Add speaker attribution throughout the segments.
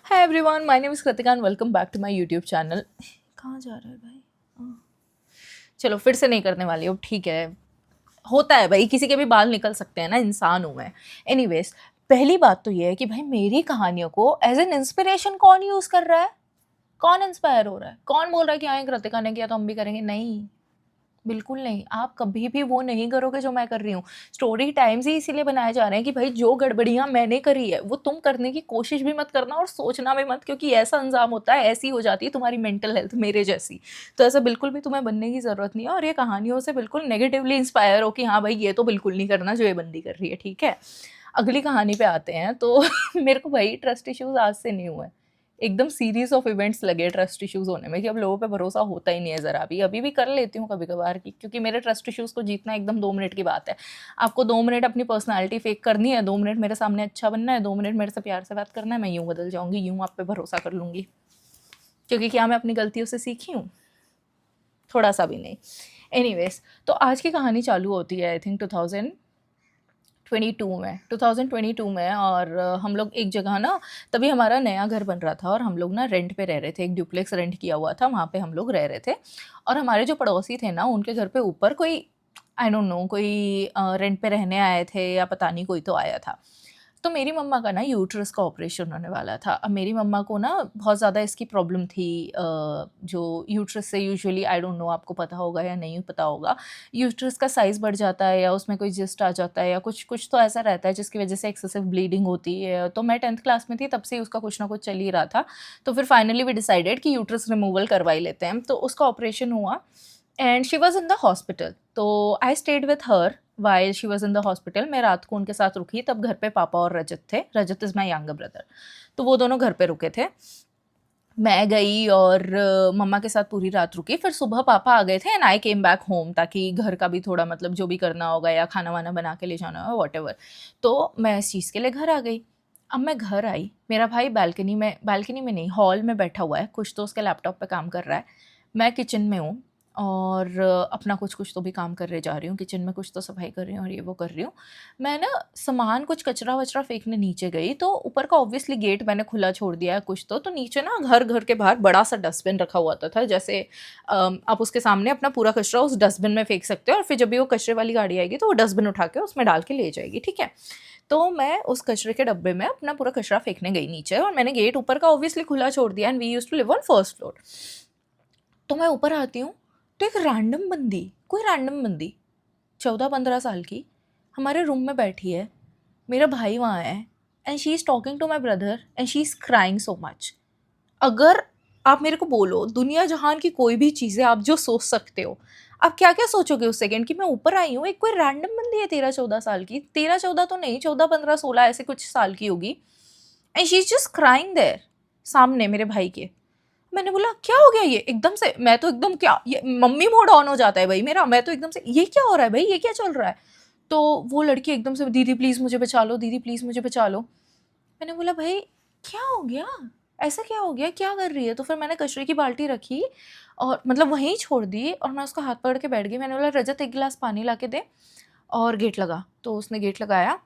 Speaker 1: Hi everyone, my name is Kritika and welcome back to my YouTube channel. कहाँ जा रहा है भाई? चलो फिर से नहीं करने वाली हूँ, ठीक है। होता है भाई, किसी के भी बाल निकल सकते हैं ना, इंसान हूँ मैं। एनीवेज, पहली बात तो ये है कि भाई मेरी कहानियों को एज एन इंस्पिरेशन कौन यूज़ कर रहा है? कौन इंस्पायर हो रहा है? कौन बोल रहा है कि हाँ कृतिका ने किया तो हम भी करेंगे? नहीं, बिल्कुल नहीं। आप कभी भी वो नहीं करोगे जो मैं कर रही हूँ। स्टोरी टाइम्स ही इसीलिए बनाए जा रहे हैं कि भाई जो गड़बड़ियाँ मैंने करी है वो तुम करने की कोशिश भी मत करना और सोचना भी मत, क्योंकि ऐसा अंजाम होता है, ऐसी हो जाती है तुम्हारी मेंटल हेल्थ मेरे जैसी। तो ऐसा बिल्कुल भी तुम्हें बनने की ज़रूरत नहीं है और ये कहानियों से बिल्कुल नेगेटिवली इंस्पायर हो कि हाँ भाई ये तो बिल्कुल नहीं करना जो ये बंदी कर रही है, ठीक है। अगली कहानी पे आते हैं तो मेरे को भाई ट्रस्ट इश्यूज आज से नहीं हुए, एकदम सीरीज ऑफ इवेंट्स लगे ट्रस्ट इश्यूज होने में कि अब लोगों पे भरोसा होता ही नहीं है ज़रा भी। अभी भी कर लेती हूँ कभी कभार की, क्योंकि मेरे ट्रस्ट इश्यूज को जीतना एकदम 2 मिनट की बात है। आपको 2 मिनट अपनी पर्सनालिटी फेक करनी है, 2 मिनट मेरे सामने अच्छा बनना है, 2 मिनट मेरे से प्यार से बात करना है, मैं यूँ बदल जाऊँगी, यूँ आप पे भरोसा कर लूँगी। क्योंकि क्या मैं अपनी गलतियों से सीखी हूँ? थोड़ा सा भी नहीं। एनीवेज, तो आज की कहानी चालू होती है आई थिंक 2022 में। और हम लोग एक जगह ना, तभी हमारा नया घर बन रहा था और हम लोग ना रेंट पे रह रहे थे। एक ड्यूप्लेक्स रेंट किया हुआ था, वहाँ पे हम लोग रह रहे थे। और हमारे जो पड़ोसी थे ना, उनके घर पे ऊपर कोई, आई डोंट नो, कोई रेंट पे रहने आए थे या पता नहीं, कोई तो आया था। तो मेरी मम्मा का ना यूट्रस का ऑपरेशन होने वाला था। अब मेरी मम्मा को ना बहुत ज़्यादा इसकी प्रॉब्लम थी, जो यूट्रस से यूजुअली, आई डोंट नो आपको पता होगा या नहीं पता होगा, यूट्रस का साइज़ बढ़ जाता है या उसमें कोई जिस्ट आ जाता है या कुछ कुछ तो ऐसा रहता है जिसकी वजह से एक्सेसिव ब्लीडिंग होती है। तो मैं 10th क्लास में थी, तब से उसका कुछ ना कुछ चल ही रहा था। तो फिर फाइनली वी डिसाइडेड कि यूट्रस रिमूवल करवा ही लेते हैं। तो उसका ऑपरेशन हुआ and she was in the hospital. तो I stayed with her while she was in the hospital. मैं रात को उनके साथ रुकी, तब घर पे पापा और रजत थे। रजत इज़ माई यंगर ब्रदर। तो वो दोनों घर पे रुके थे। मैं गई और मम्मा के साथ पूरी रात रुकी। फिर सुबह पापा आ गए थे and I came back home, ताकि घर का भी थोड़ा मतलब जो भी करना होगा या खाना वाना बना के ले जाना होगा, वॉट। तो मैं इस चीज़ के लिए घर आ गई। अब मैं घर आई, मेरा भाई बालकनी में नहीं, हॉल में बैठा हुआ है, कुछ तो उसके लैपटॉप पे काम कर रहा है। मैं किचन में हूँ और अपना कुछ कुछ तो भी काम कर रहे जा रही हूँ किचन में, कुछ तो सफाई कर रही हूँ और ये वो कर रही हूँ। मैं ना सामान कुछ कचरा वचरा फेंकने नीचे गई, तो ऊपर का ऑब्वियसली गेट मैंने खुला छोड़ दिया है कुछ तो नीचे ना घर घर के बाहर बड़ा सा डस्टबिन रखा हुआ था जैसे आप उसके सामने अपना पूरा कचरा उस डस्टबिन में फेंक सकते हो और फिर जब भी वो कचरे वाली गाड़ी आएगी तो वो डस्टबिन उठा के उसमें डाल के ले जाएगी, ठीक है। तो मैं उस कचरे के डब्बे में अपना पूरा कचरा फेंकने गई नीचे और मैंने गेट ऊपर का ऑब्वियसली खुला छोड़ दिया and we used to live on first floor. तो मैं ऊपर आती हूँ तो एक रैंडम बंदी, कोई रैंडम बंदी 14-15 साल की हमारे रूम में बैठी है। मेरा भाई वहाँ है and she is talking to my brother and she is crying so much. अगर आप मेरे को बोलो दुनिया जहान की कोई भी चीज़ें आप जो सोच सकते हो, आप क्या क्या सोचोगे उस सेकंड कि मैं ऊपर आई हूँ, एक कोई रैंडम बंदी है 13-14 साल की, 13-14 तो नहीं, 14-15-16 ऐसे कुछ साल की होगी, and she is just crying there सामने मेरे भाई के। मैंने बोला क्या हो गया, ये एकदम से मैं तो एकदम, क्या ये मम्मी मोड ऑन हो जाता है भाई मेरा, मैं तो एकदम से ये क्या हो रहा है भाई, ये क्या चल रहा है। तो वो लड़की एकदम से, दीदी प्लीज़ मुझे बचा लो, दीदी प्लीज़ मुझे बचा लो। मैंने बोला भाई क्या हो गया, ऐसा क्या हो गया, क्या कर रही है। तो फिर मैंने कचरे की बाल्टी रखी और मतलब वहीं छोड़ दी और मैं उसका हाथ पकड़ के बैठ गई। मैंने बोला रजत एक गिलास पानी ला के दे और गेट लगा। तो उसने गेट लगाया,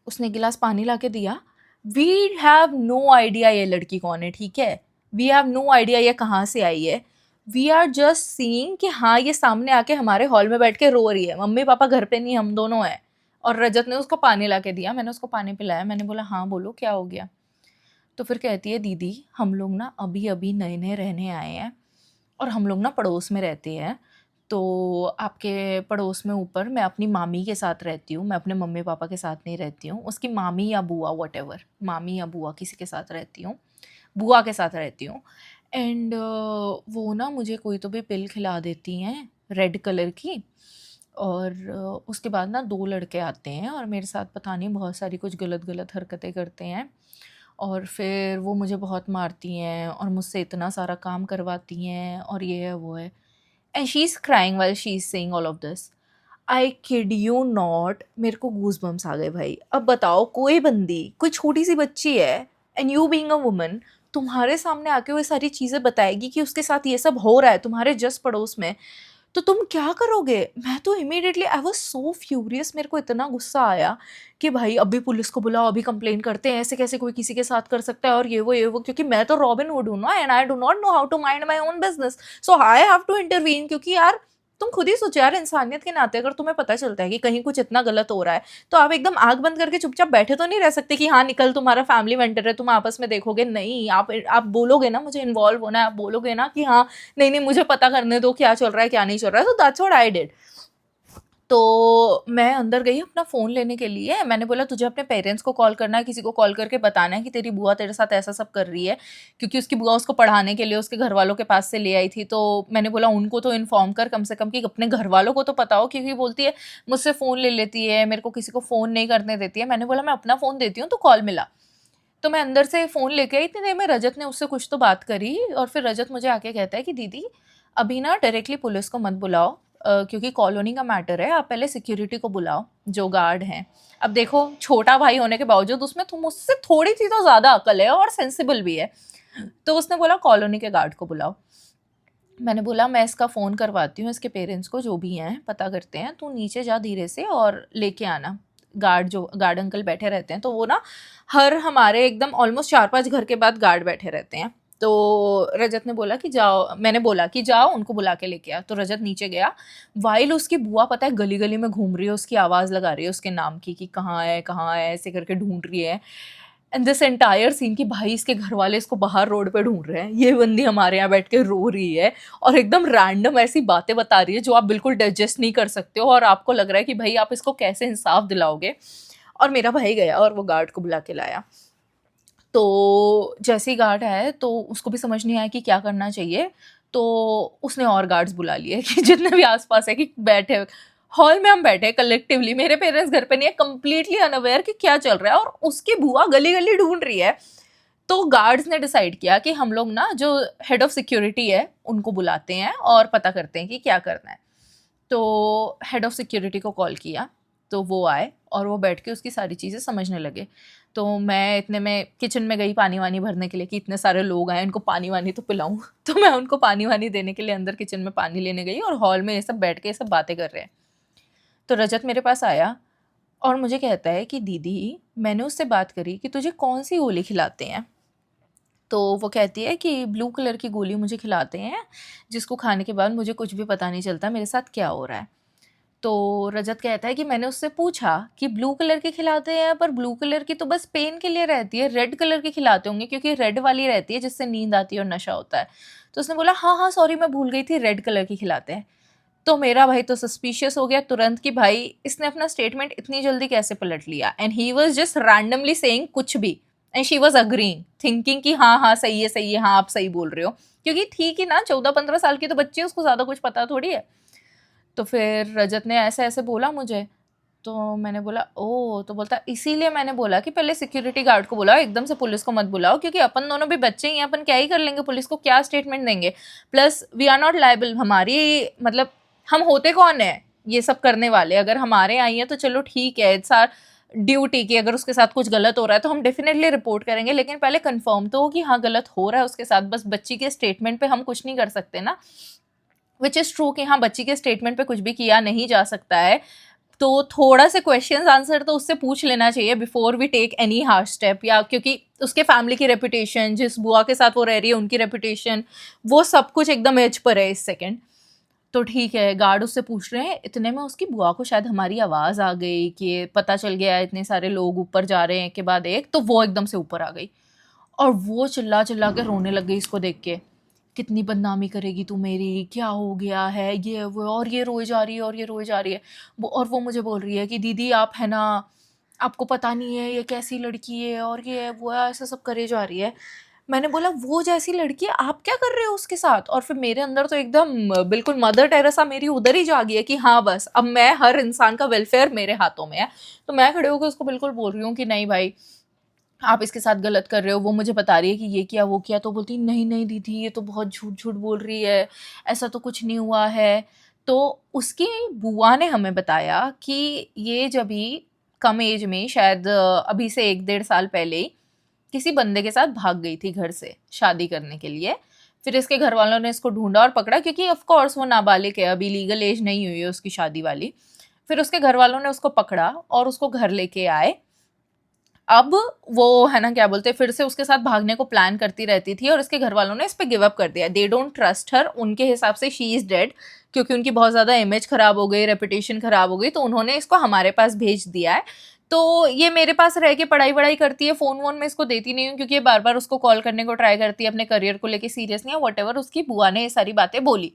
Speaker 1: उसने गिलास पानी ला के दिया। वी हैव नो आइडिया ये लड़की कौन है, ठीक है। वी हैव नो आइडिया ये कहाँ से आई है। वी आर जस्ट सीइंग कि हाँ ये सामने आके हमारे हॉल में बैठ के रो रही है, मम्मी पापा घर पे नहीं, हम दोनों हैं। और रजत ने उसको पानी ला के दिया, मैंने उसको पानी पिलाया। मैंने बोला हाँ बोलो क्या हो गया। तो फिर कहती है दीदी हम लोग ना अभी अभी नए नए रहने आए हैं और हम लोग ना पड़ोस में रहते हैं। तो आपके पड़ोस में ऊपर मैं अपनी मामी के साथ रहती हूँ, मैं अपने मम्मी पापा के साथ नहीं रहती हूँ, उसकी मामी या बुआ, वटेवर, मामी या बुआ किसी के साथ रहती हूँ, बुआ के साथ रहती हूँ। एंड वो ना मुझे कोई तो भी पिल खिला देती हैं रेड कलर की। और उसके बाद ना 2 लड़के आते हैं और मेरे साथ पता नहीं बहुत सारी कुछ गलत गलत हरकतें करते हैं और फिर वो मुझे बहुत मारती हैं और मुझसे इतना सारा काम करवाती हैं और ये है वो है। And she is crying while she is saying all of this. I kid you not, मेरे को गूज बम्स आ गए भाई। अब बताओ कोई बंदी, कोई छोटी सी बच्ची है and you being a woman, तुम्हारे सामने आके वो सारी चीज़ें बताएगी कि उसके साथ ये सब हो रहा है तुम्हारे जस्ट पड़ोस में। तो तुम क्या करोगे? मैं तो immediately I was so furious, मेरे को इतना गुस्सा आया कि भाई अभी पुलिस को बुलाओ, अभी कंप्लेंट करते हैं, ऐसे कैसे कोई किसी के साथ कर सकता है और ये वो, क्योंकि मैं तो रॉबिन हुड हूँ ना, and I do not know how to mind my own business, so I have to intervene. क्योंकि यार तुम खुद ही सोचो यार, इंसानियत के नाते अगर तुम्हें पता चलता है कि कहीं कुछ इतना गलत हो रहा है, तो आप एकदम आँख बंद करके चुपचाप बैठे तो नहीं रह सकते कि हाँ निकल, तुम्हारा फैमिली मेंटर है, तुम आपस में देखोगे। नहीं, आप बोलोगे ना मुझे इन्वॉल्व होना है, आप बोलोगे ना कि हाँ नहीं नहीं मुझे पता करने दो क्या चल रहा है क्या नहीं चल रहा है। So that's what I did. तो मैं अंदर गई अपना फ़ोन लेने के लिए, मैंने बोला तुझे अपने पेरेंट्स को कॉल करना है, किसी को कॉल करके बताना है कि तेरी बुआ तेरे साथ ऐसा सब कर रही है, क्योंकि उसकी बुआ उसको पढ़ाने के लिए उसके घर वालों के पास से ले आई थी। तो मैंने बोला उनको तो इन्फॉर्म कर कम से कम, कि अपने घर वालों को तो पता हो, क्योंकि बोलती है मुझसे फ़ोन ले लेती है, मेरे को किसी को फ़ोन नहीं करने देती है। मैंने बोला मैं अपना फ़ोन देती हूँ तो कॉल मिला। तो मैं अंदर से फ़ोन लेके आई, इतनी देर में रजत ने उससे कुछ तो बात करी, और फिर रजत मुझे आके कहता है कि दीदी अभी ना डायरेक्टली पुलिस को मत बुलाओ, क्योंकि कॉलोनी का मैटर है, आप पहले सिक्योरिटी को बुलाओ जो गार्ड हैं। अब देखो छोटा भाई होने के बावजूद उसमें तुम उससे थोड़ी सी तो ज़्यादा अकल है और सेंसिबल भी है। तो उसने बोला कॉलोनी के गार्ड को बुलाओ। मैंने बोला मैं इसका फ़ोन करवाती हूँ, इसके पेरेंट्स को जो भी हैं पता करते हैं, तू नीचे जा धीरे से और लेके आना। जो गार्ड अंकल बैठे रहते हैं, तो वो ना हर हमारे एकदम ऑलमोस्ट 4-5 घर के बाद गार्ड बैठे रहते हैं। तो रजत ने बोला कि जाओ, मैंने बोला कि जाओ उनको बुला के लेके आ। तो रजत नीचे गया, वाइल उसकी बुआ पता है गली गली में घूम रही है, उसकी आवाज़ लगा रही है उसके नाम की कि कहाँ है ऐसे करके ढूंढ रही है। एंड दिस एंटायर सीन कि भाई इसके घर वाले इसको बाहर रोड पे ढूंढ रहे हैं, ये बंदी हमारे यहाँ बैठ के रो रही है और एकदम रैंडम ऐसी बातें बता रही है जो आप बिल्कुल डाइजेस्ट नहीं कर सकते हो, और आपको लग रहा है कि भाई आप इसको कैसे इंसाफ दिलाओगे। और मेरा भाई गया और वो गार्ड को बुला के लाया। तो जैसे ही गार्ड आया तो उसको भी समझ नहीं आया कि क्या करना चाहिए, तो उसने और गार्ड्स बुला लिए कि जितने भी आसपास है कि बैठे। हॉल में हम बैठे कलेक्टिवली, मेरे पेरेंट्स घर पे नहीं है, कंप्लीटली अनअवेयर कि क्या चल रहा है, और उसकी बुआ गली गली ढूंढ रही है। तो गार्ड्स ने डिसाइड किया कि हम लोग ना जो हेड ऑफ सिक्योरिटी है उनको बुलाते हैं और पता करते हैं कि क्या करना है। तो हेड ऑफ सिक्योरिटी को कॉल किया, तो वो आए और वो बैठ के उसकी सारी चीज़ें समझने लगे। तो मैं इतने में किचन में गई पानी वानी भरने के लिए कि इतने सारे लोग आए, इनको पानी वानी तो पिलाऊं। तो मैं उनको पानी वानी देने के लिए अंदर किचन में पानी लेने गई, और हॉल में ये सब बैठ के ये सब बातें कर रहे हैं। तो रजत मेरे पास आया और मुझे कहता है कि दीदी मैंने उससे बात करी कि तुझे कौन सी गोली खिलाते हैं। तो वो कहती है कि ब्लू कलर की गोली मुझे खिलाते हैं, जिसको खाने के बाद मुझे कुछ भी पता नहीं चलता मेरे साथ क्या हो रहा है। तो रजत कहता है कि मैंने उससे पूछा कि ब्लू कलर की खिलाते हैं, पर ब्लू कलर की तो बस पेन के लिए रहती है, रेड कलर की खिलाते होंगे क्योंकि रेड वाली रहती है जिससे नींद आती है और नशा होता है। तो उसने बोला हाँ हाँ सॉरी मैं भूल गई थी, रेड कलर की खिलाते हैं। तो मेरा भाई तो सस्पिशियस हो गया तुरंत कि भाई इसने अपना स्टेटमेंट इतनी जल्दी कैसे पलट लिया, and he was just randomly saying कुछ भी, and she was agreeing thinking कि हाँ हाँ सही है हाँ आप सही बोल रहे हो, क्योंकि ठीक ही ना 14-15 साल की तो बच्ची है, उसको ज़्यादा कुछ पता थोड़ी है। तो फिर रजत ने ऐसे ऐसे बोला मुझे, तो मैंने बोला ओह, तो बोलता इसीलिए मैंने बोला कि पहले सिक्योरिटी गार्ड को बुलाओ, एकदम से पुलिस को मत बुलाओ, क्योंकि अपन दोनों भी बच्चे ही हैं, अपन क्या ही कर लेंगे, पुलिस को क्या स्टेटमेंट देंगे। Plus we are not liable, हमारी मतलब हम होते कौन है ये सब करने वाले, अगर हमारे आई है तो चलो ठीक है, इट्स आर ड्यूटी कि अगर उसके साथ कुछ गलत हो रहा है तो हम डेफिनेटली रिपोर्ट करेंगे, लेकिन पहले कंफर्म तो हो कि हाँ गलत हो रहा है उसके साथ, बस बच्ची के स्टेटमेंट पे हम कुछ नहीं कर सकते ना। विच इज़ ट्रू कि हाँ बच्ची के स्टेटमेंट पे कुछ भी किया नहीं जा सकता है, तो थोड़ा से क्वेश्चंस आंसर तो उससे पूछ लेना चाहिए before we take any harsh step, या क्योंकि उसके फैमिली की रेपुटेशन, जिस बुआ के साथ वो रह रही है उनकी रेपुटेशन, वो सब कुछ एकदम एज पर है इस सेकेंड। तो ठीक है गार्ड उससे पूछ रहे हैं, इतने में उसकी बुआ को शायद हमारी आवाज़ आ गई कि पता चल गया इतने सारे लोग ऊपर जा रहे हैं एक के बाद एक, तो वो एकदम से ऊपर आ गई और वो चिल्ला चिल्ला के रोने लग गई इसको देख के, कितनी बदनामी करेगी तू मेरी, क्या हो गया है ये वो, और ये रोए जा रही है और ये रोए जा रही है। और वो मुझे बोल रही है कि दीदी आप है ना, आपको पता नहीं है ये कैसी लड़की है और ये है वो है, ऐसा सब करे जा रही है। मैंने बोला वो जैसी लड़की है आप क्या कर रहे हो उसके साथ, और फिर मेरे अंदर तो एकदम बिल्कुल मदर टेरेसा मेरी उधर ही जा गई है कि हाँ बस अब मैं, हर इंसान का वेलफेयर मेरे हाथों में है। तो मैं खड़े होकर उसको बिल्कुल बोल रही हूँ कि नहीं भाई आप इसके साथ गलत कर रहे हो, वो मुझे बता रही है कि ये किया वो किया, तो बोलती नहीं नहीं दीदी ये तो बहुत झूठ झूठ बोल रही है, ऐसा तो कुछ नहीं हुआ है। तो उसकी बुआ ने हमें बताया कि ये जब भी कम एज में शायद अभी से 1-1.5 साल पहले ही किसी बंदे के साथ भाग गई थी घर से शादी करने के लिए, फिर इसके घर वालों ने इसको ढूंढा और पकड़ा, क्योंकि ऑफ कोर्स वो नाबालिग है, अभी लीगल एज नहीं हुई है उसकी शादी वाली। फिर उसके घर वालों ने उसको पकड़ा और उसको घर लेके आए। अब वो है ना क्या बोलते, फिर से उसके साथ भागने को प्लान करती रहती थी और इसके घर वालों ने इस पे गिव अप कर दिया। दे डोंट ट्रस्ट हर, उनके हिसाब से शी इज डेड, क्योंकि उनकी बहुत ज़्यादा इमेज खराब हो गई, रेपुटेशन खराब हो गई, तो उन्होंने इसको हमारे पास भेज दिया है। तो ये मेरे पास रह के पढ़ाई वढ़ाई करती है, फ़ोन वोन में इसको देती नहीं हूँ, क्योंकि ये बार बार उसको कॉल करने को ट्राई करती है, अपने करियर को लेके सीरियस नहीं है, वट एवर उसकी बुआ ने ये सारी बातें बोली।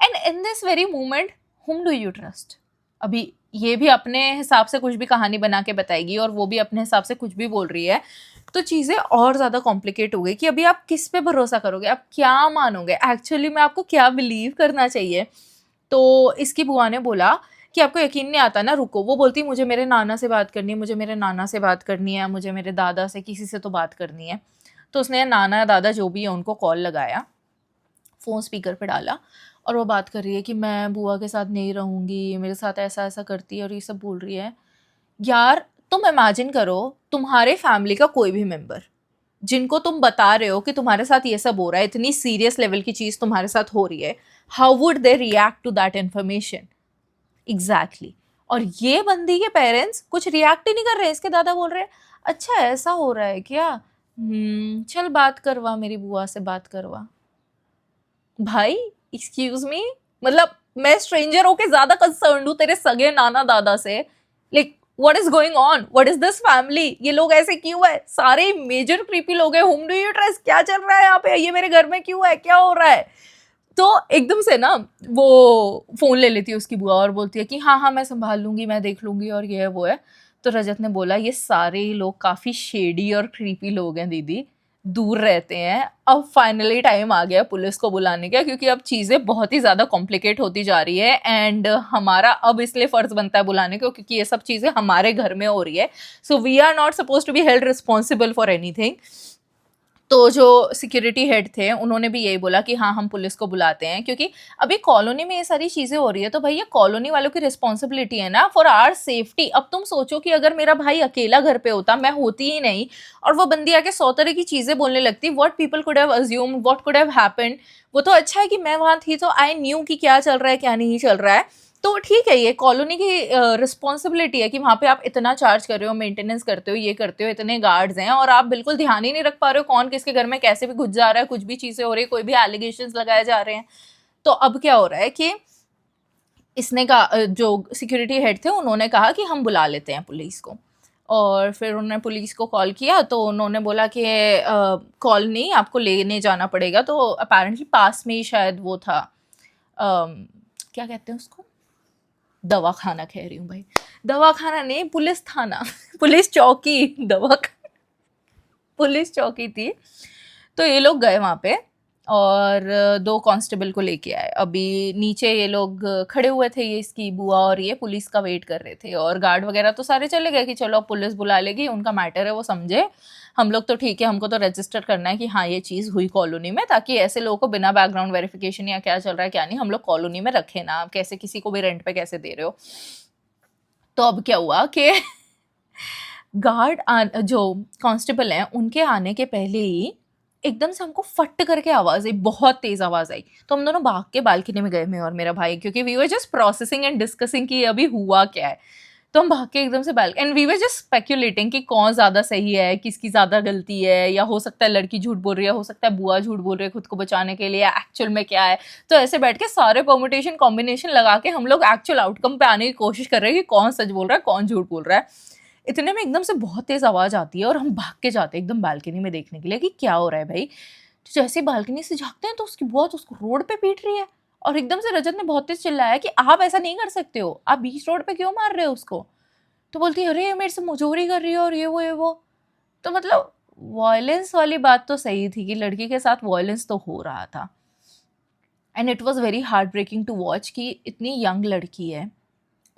Speaker 1: And in this very moment हुम डू यू ट्रस्ट? अभी ये भी अपने हिसाब से कुछ भी कहानी बना के बताएगी और वो भी अपने हिसाब से कुछ भी बोल रही है, तो चीज़ें और ज़्यादा कॉम्प्लिकेट हो गई कि अभी आप किस पे भरोसा करोगे, आप क्या मानोगे, एक्चुअली में आपको क्या बिलीव करना चाहिए। तो इसकी बुआ ने बोला कि आपको यकीन नहीं आता ना, रुको। वो बोलती मुझे मेरे नाना से बात करनी है, मुझे मेरे नाना से बात करनी है, मुझे मेरे दादा से, किसी से तो बात करनी है। तो उसने नाना दादा जो भी है उनको कॉल लगाया, फ़ोन स्पीकर पे डाला और वो बात कर रही है कि मैं बुआ के साथ नहीं रहूँगी, मेरे साथ ऐसा ऐसा करती है और ये सब बोल रही है। यार तुम इमेजिन करो, तुम्हारे फैमिली का कोई भी मेंबर जिनको तुम बता रहे हो कि तुम्हारे साथ ये सब हो रहा है, इतनी सीरियस लेवल की चीज़ तुम्हारे साथ हो रही है, how would they react to that information? Exactly. और ये बंदी के पेरेंट्स कुछ रिएक्ट ही नहीं कर रहे हैं। इसके दादा बोल रहे हैं अच्छा ऐसा हो रहा है क्या, चल बात करवा, मेरी बुआ से बात करवा। भाई एक्सक्यूज मी, मतलब मैं स्ट्रेंजर होके ज्यादा कंसर्न हूँ तेरे सगे नाना दादा से। Like what is going on, what is this family, ये लोग ऐसे क्यों है, सारे मेजर क्रीपी लोग हैं, हुम डू यू ट्रस्ट, क्या चल रहा है यहाँ पे, ये मेरे घर में क्यों है, क्या हो रहा है। तो एकदम से ना वो फोन ले लेती है उसकी बुआ और बोलती है कि हाँ हाँ मैं संभाल लूंगी, मैं देख लूंगी, और ये है वो है। तो रजत ने बोला ये सारे लोग काफी शेडी और क्रीपी लोग हैं दीदी, दूर रहते हैं। अब फाइनली टाइम आ गया पुलिस को बुलाने का, क्योंकि अब चीज़ें बहुत ही ज़्यादा कॉम्प्लिकेट होती जा रही है एंड हमारा अब इसलिए फ़र्ज़ बनता है बुलाने को, क्योंकि ये सब चीज़ें हमारे घर में हो रही है। So we are not suppose to be held responsible for anything. तो जो सिक्योरिटी हेड थे उन्होंने भी यही बोला कि हाँ हम पुलिस को बुलाते हैं, क्योंकि अभी कॉलोनी में ये सारी चीज़ें हो रही है, तो भैया कॉलोनी वालों की रिस्पॉन्सिबिलिटी है ना फॉर आवर सेफ्टी। अब तुम सोचो कि अगर मेरा भाई अकेला घर पे होता, मैं होती ही नहीं, और वो बंदी आके 100 तरह की चीज़ें बोलने लगती, what people could have assumed, what could have happened. वो तो अच्छा है कि मैं वहाँ थी तो आई न्यू कि क्या चल रहा है क्या नहीं चल रहा है। तो ठीक है, ये कॉलोनी की रिस्पॉन्सिबिलिटी है कि वहाँ पे आप इतना चार्ज कर रहे हो, मेंटेनेंस करते हो, ये करते हो, इतने गार्ड्स हैं, और आप बिल्कुल ध्यान ही नहीं रख पा रहे हो कौन किसके घर में कैसे भी घुस जा रहा है, कुछ भी चीज़ें हो रही है, कोई भी एलिगेशंस लगाए जा रहे हैं। तो अब क्या हो रहा है कि इसने कहा, जो सिक्योरिटी हेड थे उन्होंने कहा कि हम बुला लेते हैं पुलिस को। और फिर उन्होंने पुलिस को कॉल किया तो उन्होंने बोला कि कॉल नहीं, आपको लेने जाना पड़ेगा। तो अपेरेंटली पास में ही शायद वो था, क्या कहते हैं उसको, दवा खाना कह रही हूँ भाई, दवा खाना नहीं, पुलिस थाना पुलिस चौकी, दवा पुलिस चौकी थी। तो ये लोग गए वहाँ पे और 2 कांस्टेबल को लेके आए। अभी नीचे ये लोग खड़े हुए थे, ये इसकी बुआ और ये पुलिस का वेट कर रहे थे, और गार्ड वगैरह तो सारे चले गए कि चलो अब पुलिस बुला लेगी, उनका मैटर है वो समझे, हम लोग तो ठीक है, हमको तो रजिस्टर करना है कि हाँ ये चीज़ हुई कॉलोनी में, ताकि ऐसे लोगों को बिना बैकग्राउंड वेरिफिकेशन या क्या चल रहा है क्या नहीं हम लोग कॉलोनी में रखें ना, आप कैसे किसी को भी रेंट पे कैसे दे रहे हो। तो अब क्या हुआ कि जो कांस्टेबल हैं उनके आने के पहले ही एकदम से हमको फट करके आवाज़ आई, बहुत तेज़ आवाज़ आई। तो हम दोनों भाग के बालकनी में गए, मैं और मेरा भाई, क्योंकि we were just processing and discussing कि अभी हुआ क्या है। तो हम भाग के एकदम से and we were just speculating कि कौन ज़्यादा सही है, किसकी ज़्यादा गलती है, या हो सकता है लड़की झूठ बोल रही है, हो सकता है बुआ झूठ बोल रही है खुद को बचाने के लिए, एक्चुअल में क्या है। तो ऐसे बैठ के सारे परमुटेशन कॉम्बिनेशन लगा के हम लोग एक्चुअल आउटकम पे आने की कोशिश कर रहे हैं कि कौन सच बोल रहा है कौन झूठ बोल रहा है। इतने में एकदम से बहुत तेज़ आवाज़ आती है और हम भाग के जाते हैं एकदम बालकनी में देखने के लिए कि क्या हो रहा है भाई। तो जैसे ही बालकनी से झाँकते हैं तो उसकी बुआ तो उसको रोड पे पीट रही है, और एकदम से रजत ने बहुत तेज़ चिल्लाया कि आप ऐसा नहीं कर सकते हो, आप बीच रोड पे क्यों मार रहे हो उसको। तो बोलती है अरे मेरे से मुजोरी कर रही है और ये वो ये वो। तो मतलब वॉयलेंस वाली बात तो सही थी कि लड़की के साथ वॉयलेंस तो हो रहा था, and it was very heart breaking to watch कि इतनी यंग लड़की है,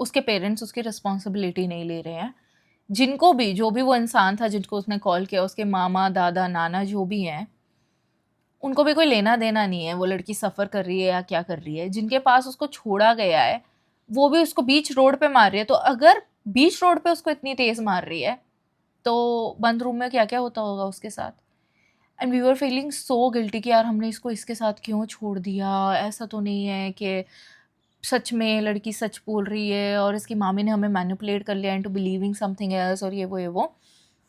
Speaker 1: उसके पेरेंट्स उसकी रिस्पॉन्सिबिलिटी नहीं ले रहे हैं। जिनको भी, जो भी वो इंसान था जिनको उसने कॉल किया, उसके मामा दादा नाना जो भी हैं, उनको भी कोई लेना देना नहीं है वो लड़की सफ़र कर रही है या क्या कर रही है। जिनके पास उसको छोड़ा गया है वो भी उसको बीच रोड पे मार रही है। तो अगर बीच रोड पे उसको इतनी तेज़ मार रही है तो बंद रूम में क्या क्या होता होगा उसके साथ। And we were feeling so guilty कि यार हमने इसको इसके साथ क्यों छोड़ दिया, ऐसा तो नहीं है कि सच में लड़की सच बोल रही है और इसकी मामी ने हमें मैनिपुलेट कर लिया इनटू बिलीविंग समथिंग एल्स, और ये वो।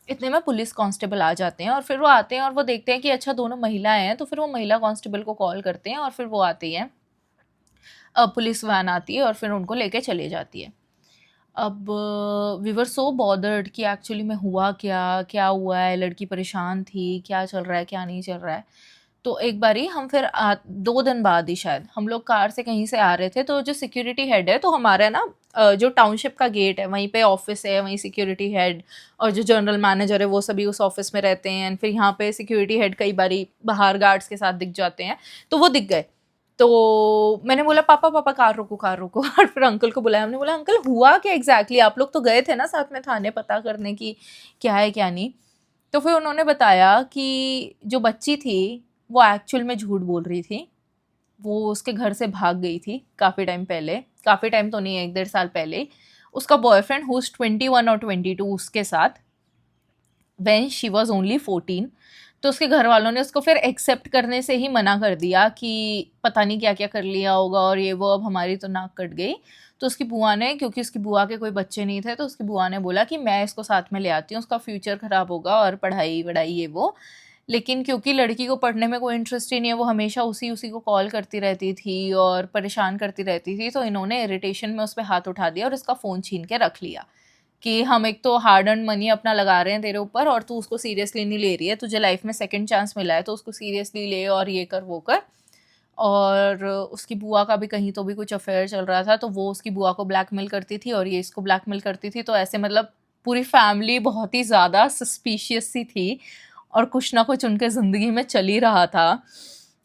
Speaker 1: इतने में पुलिस कांस्टेबल आ जाते हैं और फिर वो आते हैं और वो देखते हैं कि अच्छा दोनों महिलाएं हैं, तो फिर वो महिला कांस्टेबल को कॉल करते हैं और फिर वो आती हैं, पुलिस वैन आती है और फिर उनको लेके चले जाती है। अब वी वर सो बॉदर्ड कि एक्चुअली में हुआ क्या, क्या हुआ है, लड़की परेशान थी, क्या चल रहा है क्या नहीं चल रहा है। तो एक बारी हम फिर 2 दिन बाद ही शायद हम लोग कार से कहीं से आ रहे थे, तो जो सिक्योरिटी हेड है, तो हमारा ना जो टाउनशिप का गेट है वहीं पे ऑफिस है, वहीं सिक्योरिटी हेड और जो जनरल मैनेजर है वो सभी उस ऑफिस में रहते हैं। एंड फिर यहाँ पे सिक्योरिटी हेड कई बारी बाहर गार्ड्स के साथ दिख जाते हैं, तो वो दिख गए। तो मैंने बोला पापा पापा कार रोको कार रोको और फिर अंकल को बुलाया, हमने बोला अंकल हुआ क्या एग्जैक्टली, आप लोग तो गए थे ना साथ में थाने पता करने की क्या है क्या नहीं। तो फिर उन्होंने बताया कि जो बच्ची थी वो एक्चुअल में झूठ बोल रही थी, वो उसके घर से भाग गई थी काफ़ी टाइम पहले, काफ़ी टाइम तो नहीं है 1-1.5 साल पहले। उसका बॉयफ्रेंड हुज 21 और 22 उसके साथ, व्हेन शी वाज ओनली 14। तो उसके घर वालों ने उसको फिर एक्सेप्ट करने से ही मना कर दिया कि पता नहीं क्या क्या कर लिया होगा और ये वो, अब हमारी तो नाक कट गई। तो उसकी बुआ ने, क्योंकि उसकी बुआ के कोई बच्चे नहीं थे, तो उसकी बुआ ने बोला कि मैं इसको साथ में ले आती हूँ, उसका फ्यूचर ख़राब होगा और पढ़ाई वढ़ाई ये वो। लेकिन क्योंकि लड़की को पढ़ने में कोई इंटरेस्ट ही नहीं है, वो हमेशा उसी उसी को कॉल करती रहती थी और परेशान करती रहती थी, तो इन्होंने इरिटेशन में उस पर हाथ उठा दिया और इसका फ़ोन छीन के रख लिया कि हम एक तो हार्ड अर्न मनी अपना लगा रहे हैं तेरे ऊपर और तू उसको सीरियसली नहीं ले रही है, तुझे लाइफ में सेकंड चांस मिला है तो उसको सीरियसली ले और ये कर वो कर। और उसकी बुआ का भी कहीं तो भी कुछ अफेयर चल रहा था, तो वो उसकी बुआ को ब्लैकमेल करती थी और ये इसको ब्लैकमेल करती थी। तो ऐसे मतलब पूरी फैमिली बहुत ही ज़्यादा सस्पिशियस सी थी और कुछ ना कुछ उनके ज़िंदगी में चल ही रहा था।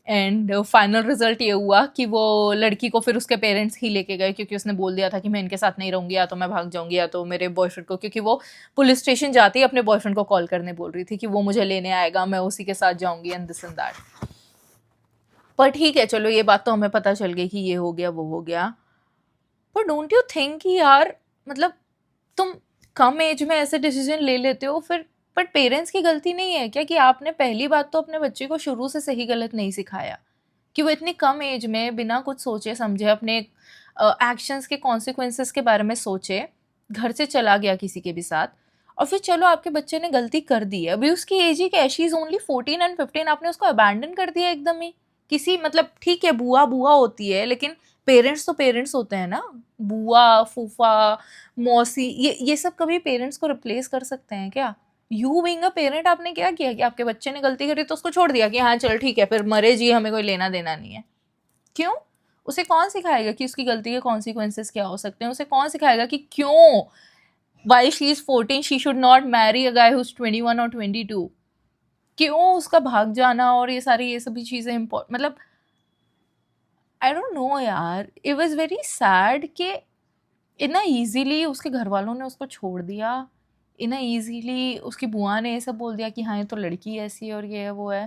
Speaker 1: एंड फाइनल रिजल्ट ये हुआ कि वो लड़की को फिर उसके पेरेंट्स ही लेके गए, क्योंकि उसने बोल दिया था कि मैं इनके साथ नहीं रहूंगी, या तो मैं भाग जाऊंगी या तो मेरे बॉयफ्रेंड को, क्योंकि वो पुलिस स्टेशन जाती ही अपने बॉयफ्रेंड को कॉल करने बोल रही थी कि वो मुझे लेने आएगा, मैं उसी के साथ जाऊंगी एंड दिस एंड दैट। पर ठीक है चलो, ये बात तो हमें पता चल गई कि ये हो गया वो हो गया। पर डोंट यू थिंक कि यार मतलब तुम कम एज में ऐसे डिसीजन ले लेते हो फिर, बट पेरेंट्स की गलती नहीं है क्या कि आपने पहली बात तो अपने बच्चे को शुरू से सही गलत नहीं सिखाया, कि वो इतनी कम एज में बिना कुछ सोचे समझे अपने एक्शंस के कॉन्सिक्वेंसेस के बारे में सोचे, घर से चला गया किसी के भी साथ। और फिर चलो आपके बच्चे ने गलती कर दी है, अभी उसकी एज ही क्या है, शी इज़ ओनली 14 एंड 15, आपने उसको अबैंडन कर दिया एकदम ही। किसी मतलब ठीक है बुआ बुआ होती है, लेकिन पेरेंट्स तो पेरेंट्स होते हैं ना, बुआ फूफा मौसी, ये सब कभी पेरेंट्स को रिप्लेस कर सकते हैं क्या? यू बीइंग अ पेरेंट आपने क्या किया कि आपके बच्चे ने गलती करी तो उसको छोड़ दिया कि हाँ चल ठीक है फिर मरे जी, हमें कोई लेना देना नहीं है। क्यों? उसे कौन सिखाएगा कि उसकी गलती के कॉन्सिक्वेंसेस क्या हो सकते हैं? उसे कौन सिखाएगा कि क्यों why she is 14 she should not marry a guy who is 21 और 22? क्यों उसका भाग जाना और ये सभी चीज़ें इम्पोर्टेंट, मतलब आई डोंट नो यार, इट वाज वेरी सैड कि इतना इजीली उसके घर वालों ने उसको छोड़ दिया, इतना इजीली उसकी बुआ ने ये सब बोल दिया कि हाँ ये तो लड़की ऐसी है और ये है वो है।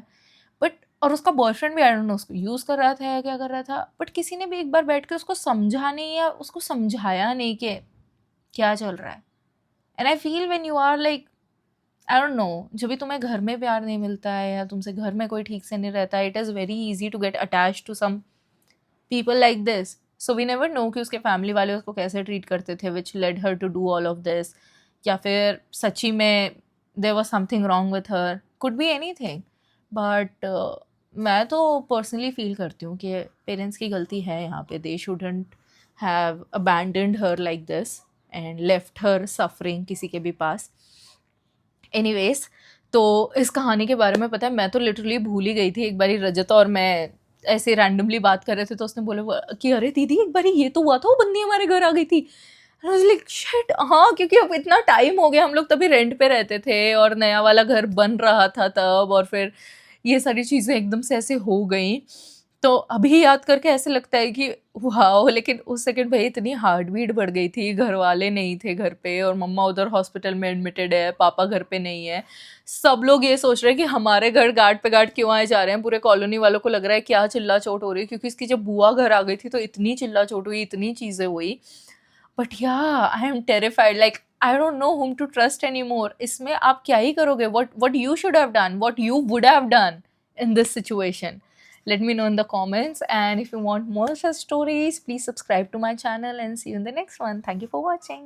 Speaker 1: बट और उसका बॉयफ्रेंड भी आई डोंट नो उसको यूज़ कर रहा था या क्या कर रहा था, बट किसी ने भी एक बार बैठ के उसको समझा नहीं या उसको समझाया नहीं कि क्या चल रहा है। And I feel when you are like, I don't know, जब भी तुम्हें घर में प्यार नहीं मिलता है या तुमसे घर में कोई ठीक से नहीं रहता है, it is very easy to get attach to some people like this. So we never know कि उसके फैमिली वाले उसको कैसे ट्रीट करते थे, which led her to do all of this, या फिर सच्ची में there was something wrong with her, could be anything. But मैं तो पर्सनली फील करती हूँ कि पेरेंट्स की गलती है यहाँ पे, दे shouldn't have abandoned her like this and left her suffering किसी के भी पास। एनीवेज, तो इस कहानी के बारे में पता है मैं तो लिटरली भूल ही गई थी। एक बारी रजत और मैं ऐसे रैंडमली बात कर रहे थे तो उसने बोला कि अरे दीदी एक बारी ये तो हुआ था, वो बंदी हमारे घर आ गई थी। लाइक शिट, हाँ क्योंकि अब इतना टाइम हो गया, हम लोग तभी रेंट पे रहते थे और नया वाला घर बन रहा था तब, और फिर ये सारी चीज़ें एकदम से ऐसे हो गई। तो अभी याद करके ऐसे लगता है कि वाह, लेकिन उस सेकंड भाई इतनी हार्ट बीट बढ़ गई थी, घर वाले नहीं थे घर पे और मम्मा उधर हॉस्पिटल में एडमिटेड है, पापा घर पे नहीं है। सब लोग ये सोच रहे हैं कि हमारे घर गार्ड पे गार्ड क्यों आए जा रहे हैं, पूरे कॉलोनी वालों को लग रहा है क्या चिल्ला चोट हो रही है, क्योंकि इसकी जब बुआ घर आ गई थी तो इतनी चिल्ला चोट हुई, इतनी चीज़ें हुई। बट या I am terrified, like I don't no whom to trust anymore. इसमें आप क्या ही करोगे? what you should have done, what you would have done in this situation? Let me know in the comments, and if you want more such stories, please subscribe to my channel and see you in the next one. Thank you for watching.